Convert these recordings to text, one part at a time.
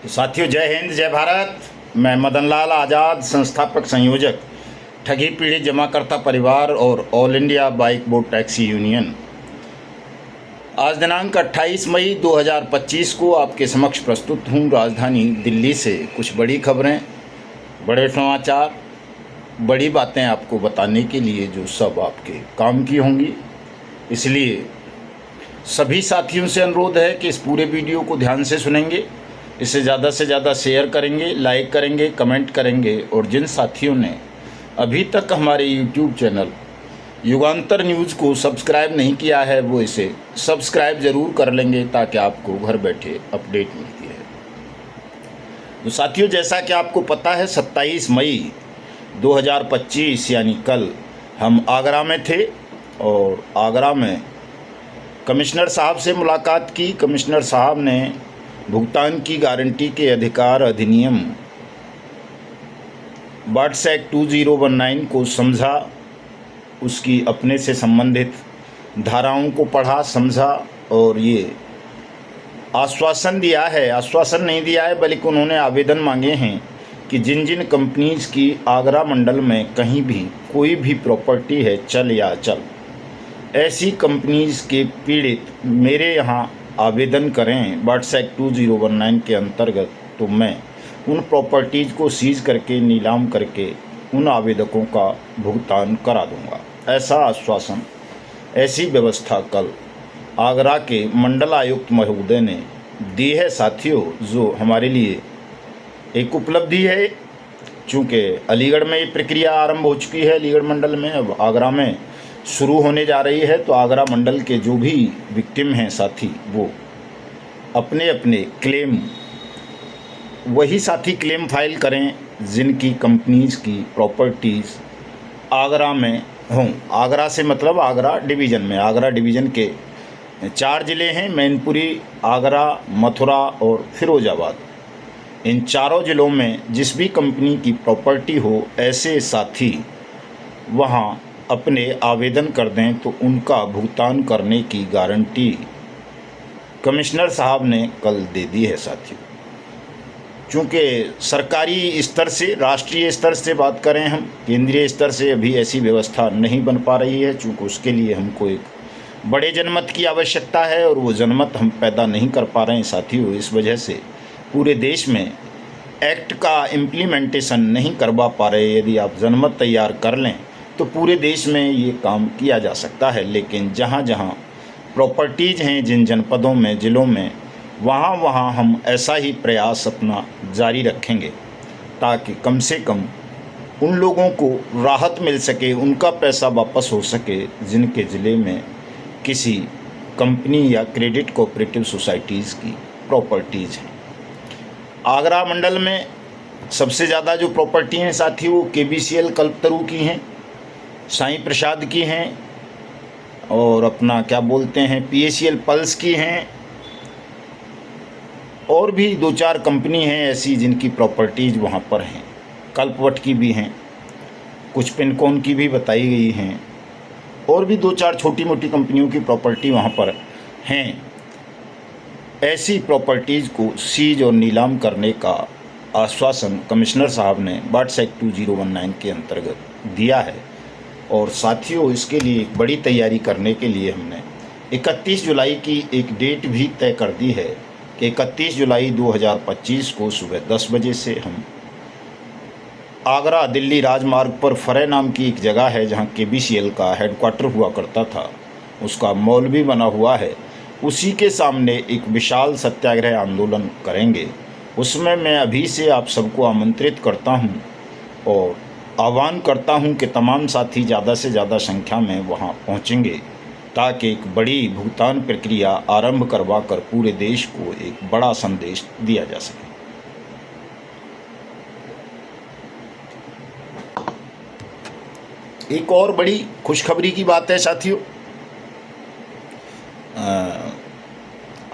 तो साथियों, जय हिंद जय भारत। मैं मदन लाल आज़ाद, संस्थापक संयोजक ठगी पीड़ित जमाकर्ता परिवार और all India bike board taxi union, आज दिनांक 28 मई 2025 को आपके समक्ष प्रस्तुत हूँ राजधानी दिल्ली से कुछ बड़ी खबरें, बड़े समाचार, बड़ी बातें आपको बताने के लिए जो सब आपके काम की होंगी। इसलिए सभी साथियों से अनुरोध है कि इस पूरे वीडियो को ध्यान से सुनेंगे, इसे ज़्यादा से ज़्यादा शेयर करेंगे, लाइक करेंगे, कमेंट करेंगे और जिन साथियों ने अभी तक हमारे YouTube चैनल युगांतर न्यूज़ को सब्सक्राइब नहीं किया है वो इसे सब्सक्राइब ज़रूर कर लेंगे ताकि आपको घर बैठे अपडेट मिलती है। तो साथियों, जैसा कि आपको पता है 27 मई 2025 यानी कल हम आगरा में थे और आगरा में कमिश्नर साहब से मुलाकात की। कमिश्नर साहब ने भुगतान की गारंटी के अधिकार अधिनियम वाट्स एक्ट 2019 को समझा, उसकी अपने से संबंधित धाराओं को पढ़ा, समझा और ये आश्वासन दिया है, आश्वासन नहीं दिया है बल्कि उन्होंने आवेदन मांगे हैं कि जिन जिन कंपनीज़ की आगरा मंडल में कहीं भी कोई भी प्रॉपर्टी है, चल या चल, ऐसी कंपनीज़ के पीड़ित मेरे यहाँ आवेदन करें वाट्स एक्ट 2019 के अंतर्गत, तो मैं उन प्रॉपर्टीज़ को सीज करके नीलाम करके उन आवेदकों का भुगतान करा दूंगा। ऐसा आश्वासन, ऐसी व्यवस्था कल आगरा के मंडल आयुक्त महोदय ने दी है साथियों, जो हमारे लिए एक उपलब्धि है। चूँकि अलीगढ़ में ये प्रक्रिया आरंभ हो चुकी है, अलीगढ़ मंडल में, अब आगरा में शुरू होने जा रही है। तो आगरा मंडल के जो भी विक्टिम हैं साथी, वो अपने अपने क्लेम, वही साथी क्लेम फाइल करें जिनकी कंपनीज़ की प्रॉपर्टीज़ आगरा में हों। आगरा से मतलब आगरा डिवीज़न में, आगरा डिवीज़न के 4 ज़िले हैं, मैनपुरी, आगरा, मथुरा और फिरोजाबाद। इन चारों ज़िलों में जिस भी कंपनी की प्रॉपर्टी हो, ऐसे साथी वहाँ अपने आवेदन कर दें तो उनका भुगतान करने की गारंटी कमिश्नर साहब ने कल दे दी है साथियों। चूँकि सरकारी स्तर से, राष्ट्रीय स्तर से बात करें हम, केंद्रीय स्तर से अभी ऐसी व्यवस्था नहीं बन पा रही है, चूँकि उसके लिए हमको एक बड़े जनमत की आवश्यकता है और वो जनमत हम पैदा नहीं कर पा रहे हैं साथियों। इस वजह से पूरे देश में एक्ट का इम्प्लीमेंटेशन नहीं करवा पा रहे। यदि आप जनमत तैयार कर लें तो पूरे देश में ये काम किया जा सकता है, लेकिन जहाँ जहाँ प्रॉपर्टीज़ हैं, जिन जनपदों में, ज़िलों में, वहाँ वहाँ हम ऐसा ही प्रयास अपना जारी रखेंगे ताकि कम से कम उन लोगों को राहत मिल सके, उनका पैसा वापस हो सके जिनके ज़िले में किसी कंपनी या क्रेडिट कोऑपरेटिव सोसाइटीज़ की प्रॉपर्टीज़ हैं। आगरा मंडल में सबसे ज़्यादा जो प्रॉपर्टी हैं साथियों, वो KBCL कल्पतरू की हैं, साईं प्रसाद की हैं और अपना क्या बोलते हैं PACL पल्स की हैं, और भी 2-4 कंपनी हैं ऐसी जिनकी प्रॉपर्टीज़ वहाँ पर हैं। कल्पवट की भी हैं, कुछ पिनकॉन की भी बताई गई हैं और भी 2-4 छोटी मोटी कंपनियों की प्रॉपर्टी वहाँ पर हैं। ऐसी प्रॉपर्टीज़ को सीज और नीलाम करने का आश्वासन कमिश्नर साहब ने वाट्स एक्ट 2019 के अंतर्गत दिया है। और साथियों, इसके लिए एक बड़ी तैयारी करने के लिए हमने 31 जुलाई की एक डेट भी तय कर दी है कि 31 जुलाई 2025 को सुबह 10 बजे से हम आगरा दिल्ली राजमार्ग पर फरे नाम की एक जगह है जहां KBCL का हेडक्वार्टर हुआ करता था, उसका मॉल भी बना हुआ है, उसी के सामने एक विशाल सत्याग्रह आंदोलन करेंगे। उसमें मैं अभी से आप सबको आमंत्रित करता हूं और आह्वान करता हूं कि तमाम साथी ज़्यादा से ज़्यादा संख्या में वहां पहुंचेंगे ताकि एक बड़ी भुगतान प्रक्रिया आरंभ करवा कर पूरे देश को एक बड़ा संदेश दिया जा सके। एक और बड़ी खुशखबरी की बात है साथियों,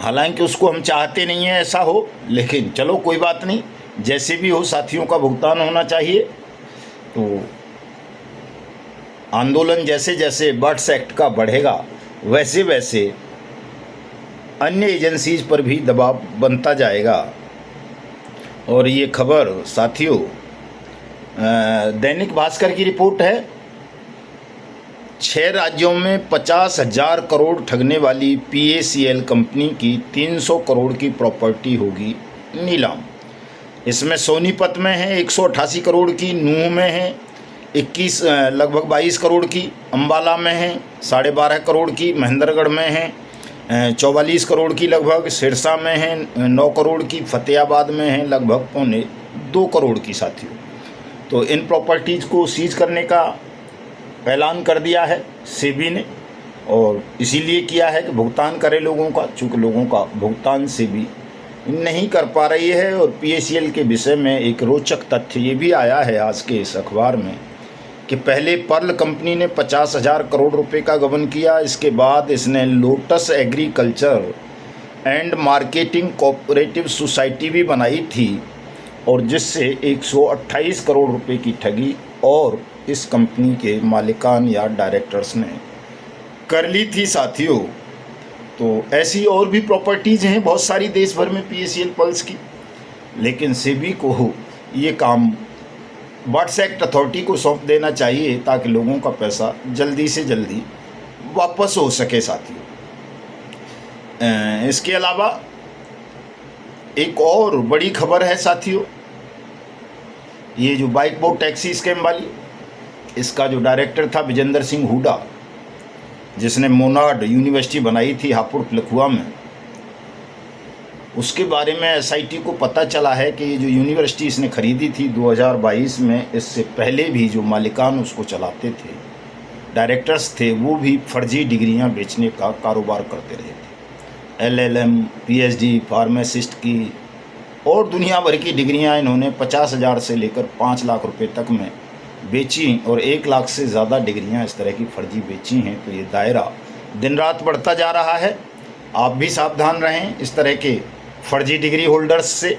हालांकि उसको हम चाहते नहीं हैं ऐसा हो, लेकिन चलो कोई बात नहीं, जैसे भी हो साथियों का भुगतान होना चाहिए। तो आंदोलन जैसे जैसे वाट्स एक्ट का बढ़ेगा वैसे वैसे अन्य एजेंसीज़ पर भी दबाव बनता जाएगा और ये खबर साथियों दैनिक भास्कर की रिपोर्ट है। 6 राज्यों में 50,000 करोड़ ठगने वाली PACL कंपनी की 300 करोड़ की प्रॉपर्टी होगी नीलाम। इसमें सोनीपत में है 188 करोड़ की, नूंह में है 21 लगभग 22 करोड़ की, अंबाला में है 12.5 करोड़ की, महेंद्रगढ़ में है 44 करोड़ की लगभग, सिरसा में है 9 करोड़ की, फतेहाबाद में है लगभग 1.25 करोड़ की साथियों। तो इन प्रॉपर्टीज़ को सीज करने का ऐलान कर दिया है सेबी ने, और इसीलिए किया है कि भुगतान करे लोगों का, चूँकि लोगों का भुगतान सेबी नहीं कर पा रही है। और PACL के विषय में एक रोचक तथ्य ये भी आया है आज के इस अखबार में कि पहले पर्ल कंपनी ने 50,000 करोड़ रुपए का गबन किया, इसके बाद इसने lotus agriculture and marketing cooperative society भी बनाई थी, और जिससे 128 करोड़ रुपए की ठगी और इस कंपनी के मालिकान या डायरेक्टर्स ने कर ली थी साथियों। तो ऐसी और भी प्रॉपर्टीज़ हैं बहुत सारी देश भर में PACL पल्स की, लेकिन सेबी को ये काम वाट्स एक्ट अथॉरिटी को सौंप देना चाहिए ताकि लोगों का पैसा जल्दी से जल्दी वापस हो सके साथियों। इसके अलावा एक और बड़ी खबर है साथियों, ये जो बाइक बोट टैक्सी स्कैम वाली, इसका जो डायरेक्टर था विजेंद्र सिंह हुड्डा, जिसने मोनार्ड यूनिवर्सिटी बनाई थी हापुड़ लखुआ में, उसके बारे में SIT को पता चला है कि ये जो यूनिवर्सिटी इसने खरीदी थी 2022 में, इससे पहले भी जो मालिकान उसको चलाते थे, डायरेक्टर्स थे, वो भी फर्जी डिग्रियां बेचने का कारोबार करते रहे थे। LLM, PhD, फार्मासिस्ट की और दुनिया भर की डिग्रियां इन्होंने 50,000 से लेकर 5 लाख रुपए तक में बेची, और 1 लाख से ज़्यादा डिग्रियां इस तरह की फर्जी बेची हैं। तो ये दायरा दिन रात बढ़ता जा रहा है। आप भी सावधान रहें इस तरह के फर्जी डिग्री होल्डर्स से,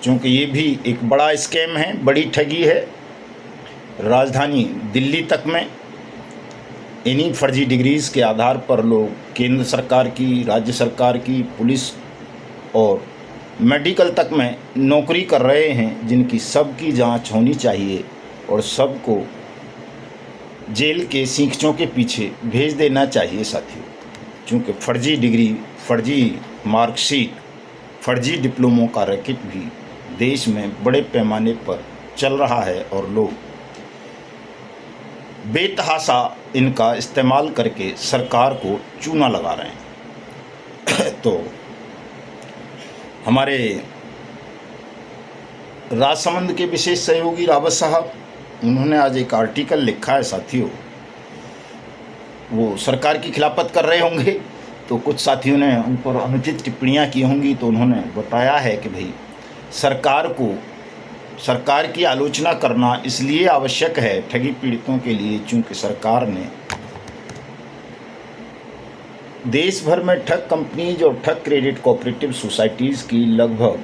क्योंकि ये भी एक बड़ा स्कैम है, बड़ी ठगी है। राजधानी दिल्ली तक में इन्हीं फर्जी डिग्रीज़ के आधार पर लोग केंद्र सरकार की, राज्य सरकार की, पुलिस और मेडिकल तक में नौकरी कर रहे हैं, जिनकी सबकी जांच होनी चाहिए और सबको जेल के सींखों के पीछे भेज देना चाहिए साथियों। क्योंकि फर्जी डिग्री, फर्जी मार्कशीट, फर्जी डिप्लोमों का रैकेट भी देश में बड़े पैमाने पर चल रहा है, और लोग बेतहाशा इनका इस्तेमाल करके सरकार को चूना लगा रहे हैं। तो हमारे राजसमंद के विशेष सहयोगी रावत साहब, उन्होंने आज एक आर्टिकल लिखा है साथियों। वो सरकार की खिलाफत कर रहे होंगे, तो कुछ साथियों ने उन पर अनुचित टिप्पणियां की होंगी, तो उन्होंने बताया है कि भाई सरकार की आलोचना करना इसलिए आवश्यक है ठगी पीड़ितों के लिए, चूँकि सरकार ने देश भर में ठग कंपनीज और ठग क्रेडिट कोऑपरेटिव सोसाइटीज़ की लगभग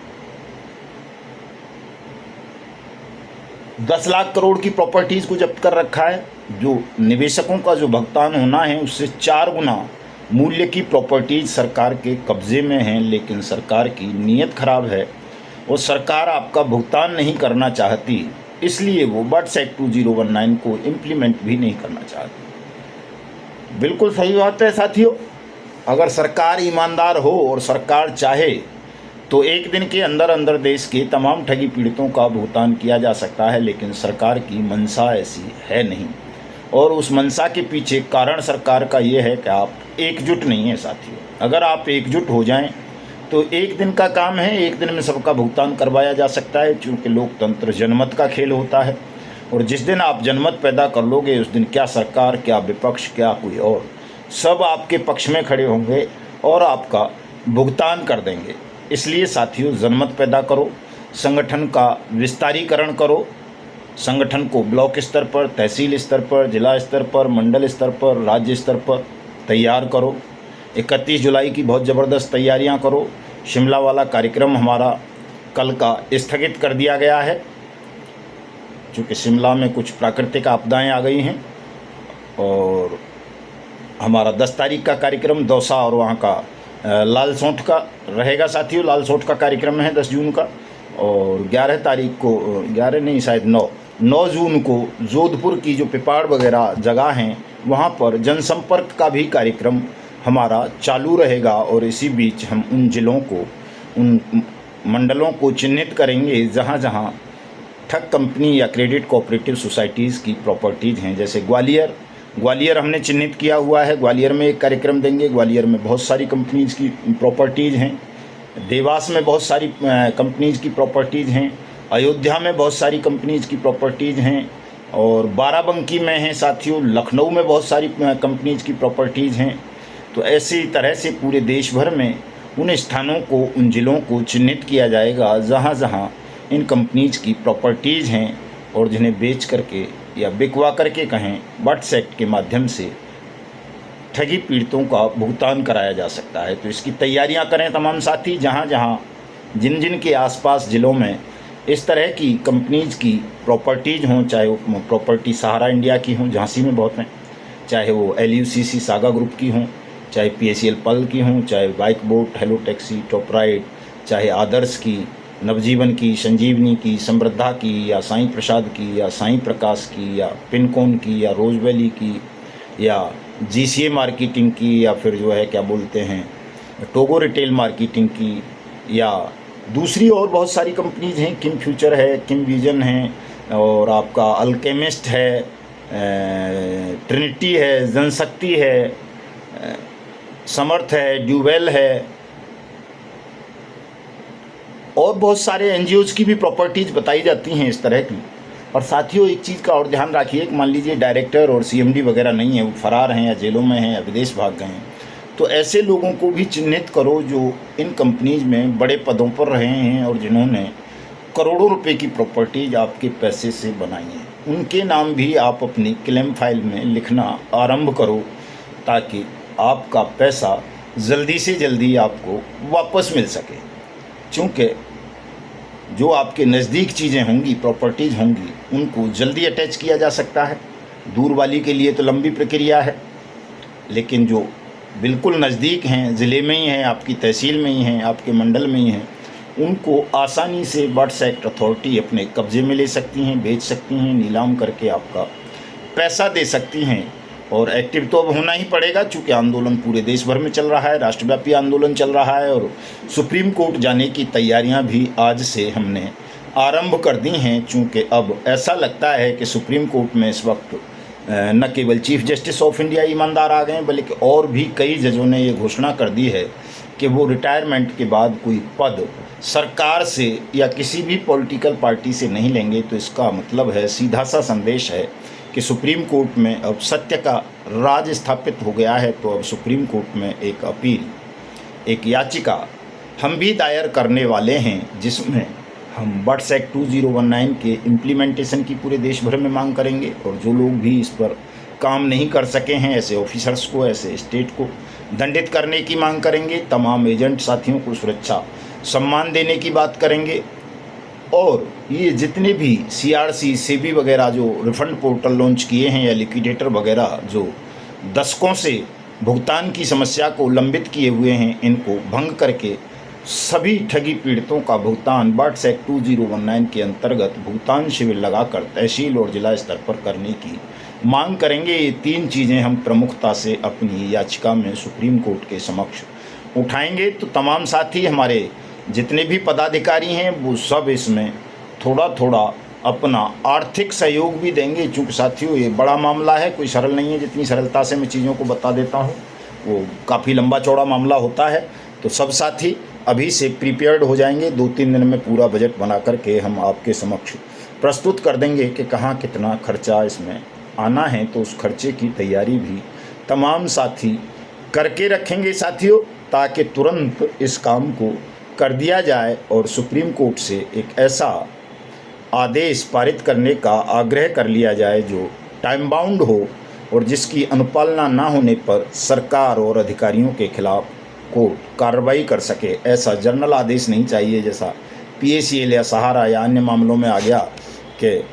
10 लाख करोड़ की प्रॉपर्टीज़ को जब्त कर रखा है। जो निवेशकों का जो भुगतान होना है उससे 4 गुना मूल्य की प्रॉपर्टीज सरकार के कब्ज़े में हैं, लेकिन सरकार की नीयत खराब है और सरकार आपका भुगतान नहीं करना चाहती, इसलिए वो वाट्स एक्ट 2019 को इम्प्लीमेंट भी नहीं करना चाहती। बिल्कुल सही बात है साथियों। अगर सरकार ईमानदार हो और सरकार चाहे तो एक दिन के अंदर अंदर देश के तमाम ठगी पीड़ितों का भुगतान किया जा सकता है, लेकिन सरकार की मंशा ऐसी है नहीं, और उस मंशा के पीछे कारण सरकार का ये है कि आप एकजुट नहीं है साथियों। अगर आप एकजुट हो जाएं तो एक दिन का काम है, एक दिन में सबका भुगतान करवाया जा सकता है, क्योंकि लोकतंत्र जनमत का खेल होता है। और जिस दिन आप जनमत पैदा कर लोगे, उस दिन क्या सरकार, क्या विपक्ष, क्या कोई और, सब आपके पक्ष में खड़े होंगे और आपका भुगतान कर देंगे। इसलिए साथियों, जनमत पैदा करो, संगठन का विस्तारीकरण करो, संगठन को ब्लॉक स्तर पर, तहसील स्तर पर, जिला स्तर पर, मंडल स्तर पर, राज्य स्तर पर तैयार करो। 31 जुलाई की बहुत ज़बरदस्त तैयारियां करो। शिमला वाला कार्यक्रम हमारा कल का स्थगित कर दिया गया है, क्योंकि शिमला में कुछ प्राकृतिक आपदाएं आ गई हैं, और हमारा 10 तारीख का कार्यक्रम दौसा और वहाँ का लाल सोंठ का रहेगा साथियों। लाल सोंठ का कार्यक्रम है 10 जून का, और 11 तारीख को, 11 नहीं शायद 9 जून को जोधपुर की जो पिपाड़ वगैरह जगह हैं वहाँ पर जनसंपर्क का भी कार्यक्रम हमारा चालू रहेगा। और इसी बीच हम उन जिलों को, उन मंडलों को चिन्हित करेंगे जहाँ जहाँ ठग कंपनी या क्रेडिट कोऑपरेटिव सोसाइटीज़ की प्रॉपर्टीज़ हैं। जैसे ग्वालियर हमने चिन्हित किया हुआ है, ग्वालियर में एक कार्यक्रम देंगे। ग्वालियर में बहुत सारी कंपनीज़ की प्रॉपर्टीज़ हैं। देवास में बहुत सारी कंपनीज़ की प्रॉपर्टीज़ हैं। अयोध्या में बहुत सारी कंपनीज़ की प्रॉपर्टीज़ हैं। और बाराबंकी में हैं साथियों। लखनऊ में बहुत सारी कंपनीज़ की प्रॉपर्टीज़ हैं। तो ऐसी तरह से पूरे देश भर में उन स्थानों को, उन ज़िलों को चिन्हित किया जाएगा जहाँ जहाँ इन कंपनीज़ की प्रॉपर्टीज़ हैं और जिन्हें बेच करके या बिकवा करके कहें बट्स एक्ट के माध्यम से ठगी पीड़ितों का भुगतान कराया जा सकता है। तो इसकी तैयारियां करें तमाम साथी। जहां जहां जिन जिन के आसपास ज़िलों में इस तरह की कंपनीज़ की प्रॉपर्टीज़ हों, चाहे वो प्रॉपर्टी सहारा इंडिया की हों, झांसी में बहुत हैं, चाहे वो LUCC सागा ग्रुप की हों, चाहे PACL पल की हों, चाहे bike boat, hello taxi, top ride, चाहे आदर्श की, नवजीवन की, संजीवनी की, समृद्धा की, या साईं प्रसाद की, या साईं प्रकाश की, या पिनकोन की, या रोज वैली की, या GCA मार्केटिंग की, या फिर जो है क्या बोलते हैं टोगो रिटेल मार्केटिंग की, या दूसरी और बहुत सारी कंपनीज़ हैं। किम फ्यूचर है, किम विजन है, और आपका अल्केमिस्ट है, ट्रिनिटी है, जनशक्ति है, समर्थ है, ड्यूवेल है, और बहुत सारे NGOs की भी प्रॉपर्टीज़ बताई जाती हैं इस तरह की। और साथियों एक चीज़ का और ध्यान रखिए कि मान लीजिए डायरेक्टर और CMD वगैरह नहीं है, वो फरार हैं या जेलों में हैं या विदेश भाग गए हैं, तो ऐसे लोगों को भी चिन्हित करो जो इन कंपनीज़ में बड़े पदों पर रहे हैं और जिन्होंने करोड़ों रुपए की प्रॉपर्टीज आपके पैसे से बनाई है। उनके नाम भी आप अपनी क्लेम फाइल में लिखना आरंभ करो ताकि आपका पैसा जल्दी से जल्दी आपको वापस मिल सके। चूँकि जो आपके नज़दीक चीज़ें होंगी, प्रॉपर्टीज़ होंगी, उनको जल्दी अटैच किया जा सकता है। दूर वाली के लिए तो लंबी प्रक्रिया है, लेकिन जो बिल्कुल नज़दीक हैं, ज़िले में ही हैं, आपकी तहसील में ही हैं, आपके मंडल में ही हैं, उनको आसानी से बट्स एक्ट अथॉरिटी अपने कब्ज़े में ले सकती हैं, बेच सकती हैं, नीलाम करके आपका पैसा दे सकती हैं। और एक्टिव तो अब होना ही पड़ेगा, चूँकि आंदोलन पूरे देश भर में चल रहा है, राष्ट्रव्यापी आंदोलन चल रहा है और सुप्रीम कोर्ट जाने की तैयारियां भी आज से हमने आरंभ कर दी हैं। चूँकि अब ऐसा लगता है कि सुप्रीम कोर्ट में इस वक्त न केवल चीफ जस्टिस ऑफ इंडिया ईमानदार आ गए हैं, बल्कि और भी कई जजों ने ये घोषणा कर दी है कि वो रिटायरमेंट के बाद कोई पद सरकार से या किसी भी पॉलिटिकल पार्टी से नहीं लेंगे। तो इसका मतलब है, सीधा सा संदेश है कि सुप्रीम कोर्ट में अब सत्य का राज स्थापित हो गया है। तो अब सुप्रीम कोर्ट में एक अपील, एक याचिका हम भी दायर करने वाले हैं, जिसमें हम बट्स एक्ट 2019 के इम्प्लीमेंटेशन की पूरे देश भर में मांग करेंगे। और जो लोग भी इस पर काम नहीं कर सके हैं, ऐसे ऑफिसर्स को, ऐसे स्टेट को दंडित करने की मांग करेंगे। तमाम एजेंट साथियों को सुरक्षा सम्मान देने की बात करेंगे। और ये जितने भी CRC, सेबी वगैरह जो रिफंड पोर्टल लॉन्च किए हैं या लिक्विडेटर वगैरह जो दशकों से भुगतान की समस्या को लंबित किए हुए हैं, इनको भंग करके सभी ठगी पीड़ितों का भुगतान बट्स एक्ट 2019 के अंतर्गत भुगतान शिविर लगाकर तहसील और जिला स्तर पर करने की मांग करेंगे। ये 3 चीज़ें हम प्रमुखता से अपनी याचिका में सुप्रीम कोर्ट के समक्ष उठाएंगे। तो तमाम साथी, हमारे जितने भी पदाधिकारी हैं, वो सब इसमें थोड़ा थोड़ा अपना आर्थिक सहयोग भी देंगे। चूँकि साथियों ये बड़ा मामला है, कोई सरल नहीं है। जितनी सरलता से मैं चीज़ों को बता देता हूँ वो काफ़ी लंबा चौड़ा मामला होता है। तो सब साथी अभी से प्रिपेयर्ड हो जाएंगे। 2-3 दिन में पूरा बजट बना करके हम आपके समक्ष प्रस्तुत कर देंगे कि कहाँ कितना खर्चा इसमें आना है। तो उस खर्चे की तैयारी भी तमाम साथी करके रखेंगे साथियों, ताकि तुरंत इस काम को कर दिया जाए और सुप्रीम कोर्ट से एक ऐसा आदेश पारित करने का आग्रह कर लिया जाए जो टाइम बाउंड हो और जिसकी अनुपालना ना होने पर सरकार और अधिकारियों के खिलाफ कोर्ट कार्रवाई कर सके। ऐसा जनरल आदेश नहीं चाहिए जैसा PACL या सहारा या अन्य मामलों में आ गया कि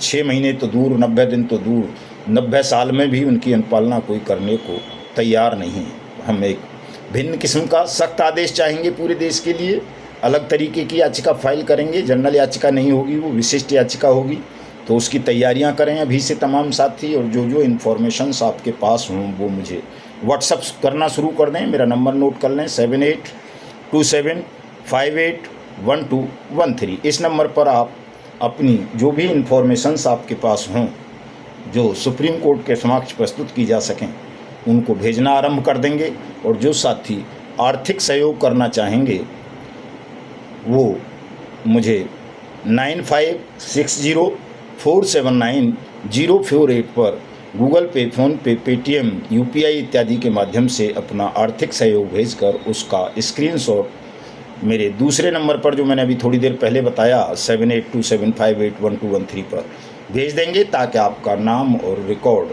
6 महीने तो दूर, 90 दिन तो दूर, 90 साल में भी उनकी अनुपालना कोई करने को तैयार नहीं है। हम एक भिन्न किस्म का सख्त आदेश चाहेंगे पूरे देश के लिए। अलग तरीके की याचिका फाइल करेंगे, जनरल याचिका नहीं होगी, वो विशिष्ट याचिका होगी। तो उसकी तैयारियां करें अभी से तमाम साथी, और जो जो इन्फॉर्मेशंस आपके पास हों वो मुझे व्हाट्सअप करना शुरू कर दें। मेरा नंबर नोट कर लें 7827581213। इस नंबर पर आप अपनी जो भी इन्फॉर्मेशंस आपके पास हों जो सुप्रीम कोर्ट के समक्ष प्रस्तुत की जा सकें उनको भेजना आरंभ कर देंगे। और जो साथी आर्थिक सहयोग करना चाहेंगे वो मुझे 9560479048 पर गूगल पे, फ़ोनपे, पेटीएम, यूपीआई इत्यादि के माध्यम से अपना आर्थिक सहयोग भेजकर उसका स्क्रीनशॉट मेरे दूसरे नंबर पर जो मैंने अभी थोड़ी देर पहले बताया 7827581213 पर भेज देंगे, ताकि आपका नाम और रिकॉर्ड